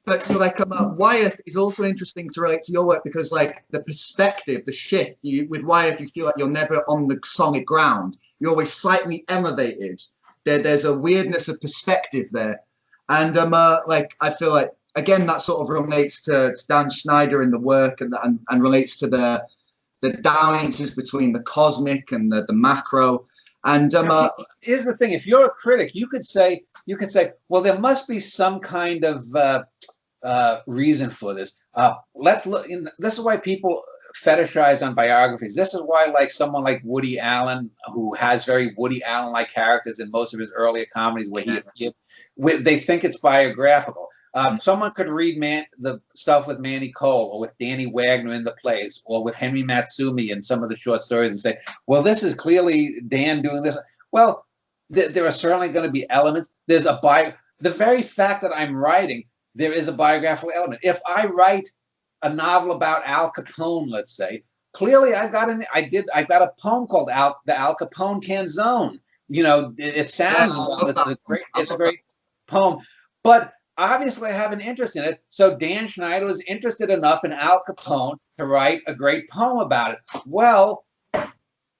But you're like Wyeth is also interesting to relate to your work because like the perspective, the shift. With Wyeth, you feel like you're never on the solid ground. You're always slightly elevated. There's a weirdness of perspective there, and like I feel like again that sort of relates to Dan Schneider in the work and relates to the dalliances between the cosmic and the macro. And here's the thing: if you're a critic, you could say, well, there must be some kind of reason for this. Let's look. This is why people fetishize on biographies. This is why, like someone like Woody Allen, who has very Woody Allen-like characters in most of his earlier comedies, where they think it's biographical. Someone could read the stuff with Manny Cole or with Danny Wagner in the plays, or with Henry Matsumi in some of the short stories, and say, well, this is clearly Dan doing this. Well, there are certainly going to be elements. There's the very fact that I'm writing, there is a biographical element. If I write a novel about Al Capone, let's say, clearly I've got a poem called the Al Capone Canzone. You know, it sounds well. It's a great poem, but obviously I have an interest in it. So Dan Schneider was interested enough in Al Capone to write a great poem about it. Well,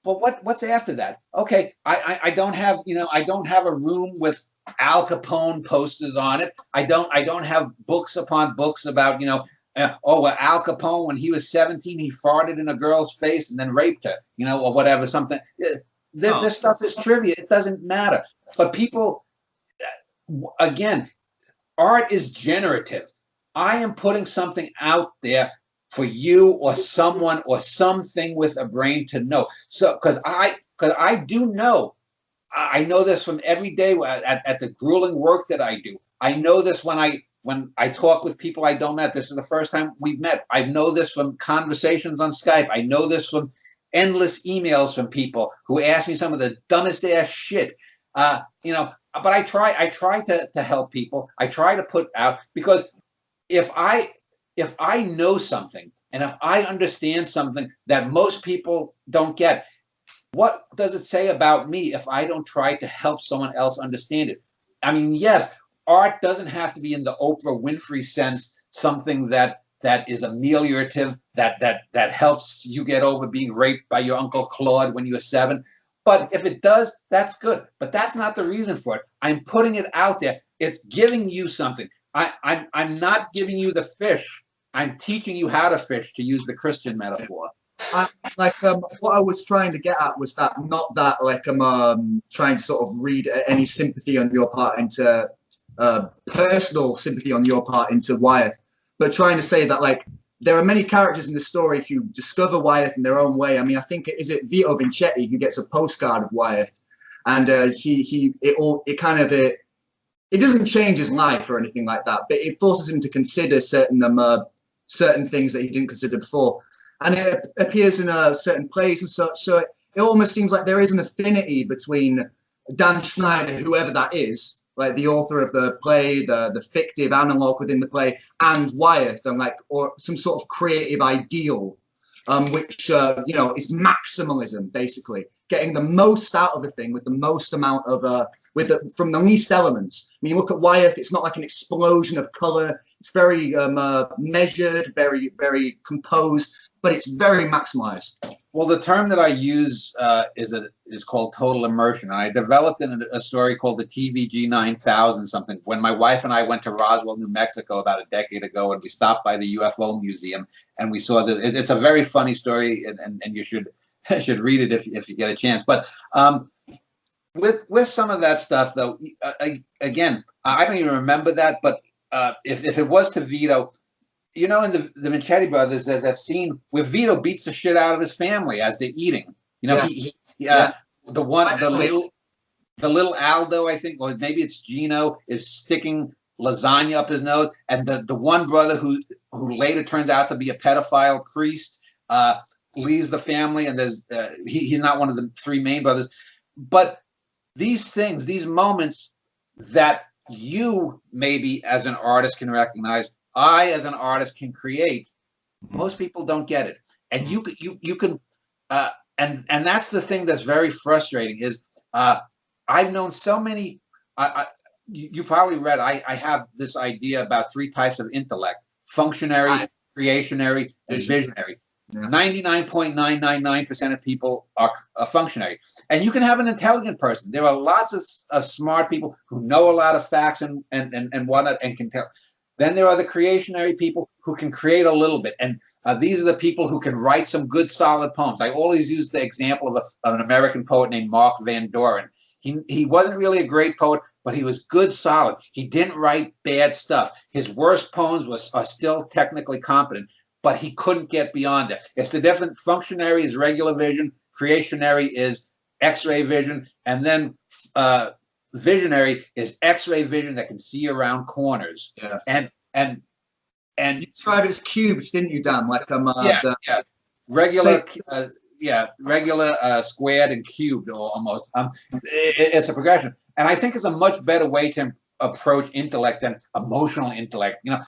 what's after that? Okay, I don't have, I don't have a room with Al Capone posters on it. I don't have books upon books about, well, Al Capone, when he was 17, he farted in a girl's face and then raped her, or whatever, something. This stuff is trivia. It doesn't matter. But people, again, art is generative. I am putting something out there for you or someone or something with a brain to know. So, because I do know, I know this from every day at the grueling work that I do. I know this when I talk with people I don't met. This is the first time we've met. I know this from conversations on Skype. I know this from endless emails from people who ask me some of the dumbest ass shit. But I try to help people. I try to put out, because if I know something and if I understand something that most people don't get, what does it say about me if I don't try to help someone else understand it? I mean, yes, art doesn't have to be in the Oprah Winfrey sense, something that is ameliorative, that helps you get over being raped by your Uncle Claude when you were 7. But if it does, that's good. But that's not the reason for it. I'm putting it out there. It's giving you something. I'm not giving you the fish. I'm teaching you how to fish, to use the Christian metaphor. What I was trying to get at was that not that like I'm trying to sort of read any sympathy on your part into personal sympathy on your part into Wyeth, but trying to say that like there are many characters in the story who discover Wyeth in their own way. I mean, I think it Vito Vincetti who gets a postcard of Wyeth, and it doesn't change his life or anything like that, but it forces him to consider certain things that he didn't consider before, and it appears in certain plays and such. So it almost seems like there is an affinity between Dan Schneider, whoever that is, like the author of the play, the fictive analog within the play, and Wyeth, and or some sort of creative ideal, which is maximalism, basically getting the most out of a thing with the most amount of from the least elements. I mean, you look at Wyeth; it's not like an explosion of color. It's very measured, very, very composed, but it's very maximized. Well, the term that I use is called total immersion. And I developed in a story called the TVG 9000 something, when my wife and I went to Roswell, New Mexico about a decade ago, and we stopped by the UFO museum, and we saw that it's a very funny story, and you should read it if you get a chance. But with some of that stuff, though, again, I don't even remember that, but if it was to Vito, in the Vincetti Brothers, there's that scene where Vito beats the shit out of his family as they're eating. The little Aldo, I think, or maybe it's Gino, is sticking lasagna up his nose, and the one brother who later turns out to be a pedophile priest leaves the family, and he's not one of the 3 main brothers. But these things, these moments that you maybe as an artist can recognize, I as an artist can create, most people don't get it. And you can and that's the thing that's very frustrating is I've known so many you probably read, I have this idea about three types of intellect: functionary, creationary, and visionary. 99.999% of people are functionary. And you can have an intelligent person. There are lots of smart people who know a lot of facts and whatnot and can tell. Then there are the creationary people who can create a little bit. And these are the people who can write some good, solid poems. I always use the example of an American poet named Mark Van Doren. He wasn't really a great poet, but he was good, solid. He didn't write bad stuff. His worst poems are still technically competent, but he couldn't get beyond it. It's the different. Functionary is regular vision, creationary is X-ray vision, and then visionary is X-ray vision that can see around corners. Yeah. And you described it as cubes, didn't you, Dan? Like regular. Regular, squared, and cubed, almost. It's a progression, and I think it's a much better way to approach intellect than emotional intellect. You know,